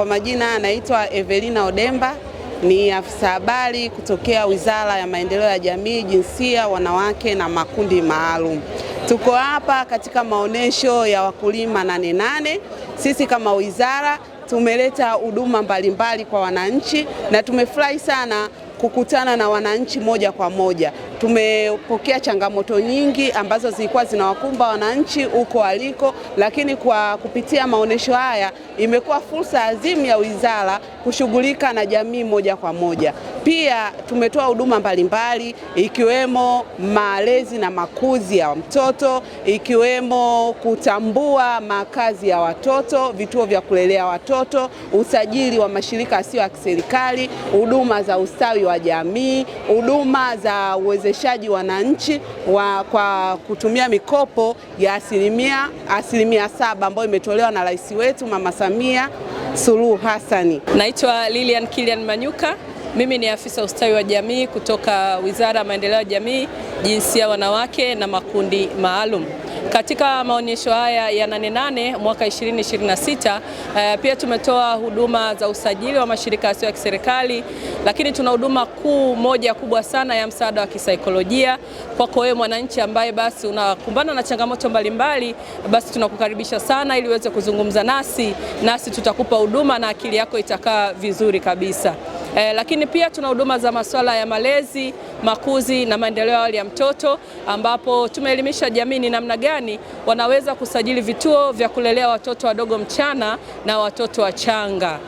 Kwa majina anaitwa Evelina Odemba, ni afisa habari kutokea Wizara ya Maendeleo ya Jamii, Jinsia, Wanawake na Makundi Maalum. Tuko hapa katika maonesho ya wakulima 88. Sisi kama wizara tumeleta huduma mbalimbali kwa wananchi na tumefurahi sana kukutana na wananchi moja kwa moja. Tumepokea changamoto nyingi ambazo zilikuwa zinawakumba wananchi huko waliko, lakini kwa kupitia maonesho haya imekuwa fursa adhimu ya wizara kushughulika na jamii moja kwa moja. Pia tumetoa huduma mbalimbali ikiwemo malezi na makuzi ya mtoto, ikiwemo kutambua makazi ya watoto, vituo vya kulelea watoto, usajili wa mashirika yasiyo ya kiserikali, huduma za ustawi wa jamii, huduma za uwezeshaji wananchi kwa kutumia mikopo ya asilimia 7 ambayo imetolewa na Rais wetu Mama Samia Suluhu Hassani. Naitwa Lilian Kilian Manyuka. Mimi ni afisa ustawi wa jamii kutoka Wizara ya Maendeleo ya Jamii, Jinsia, Wanawake na Makundi Maalum. Katika maonyesho haya ya 88 mwaka 2026 pia tumetoa huduma za usajili wa mashirika yasiyo ya kiserikali, lakini tuna huduma moja kubwa sana ya msaada wa kisaikolojia kwako wewe mwananchi ambaye basi unakumbana na changamoto mbalimbali. Basi tunakukaribisha sana ili uweze kuzungumza nasi tutakupa huduma na akili yako itakaa vizuri kabisa. Lakini pia tuna huduma za masuala ya malezi, makuzi na maendeleo ya awali ya mtoto, ambapo tumeelimisha jamii ni namna gani wanaweza kusajili vituo vya kulelea watoto wadogo mchana na watoto wachanga.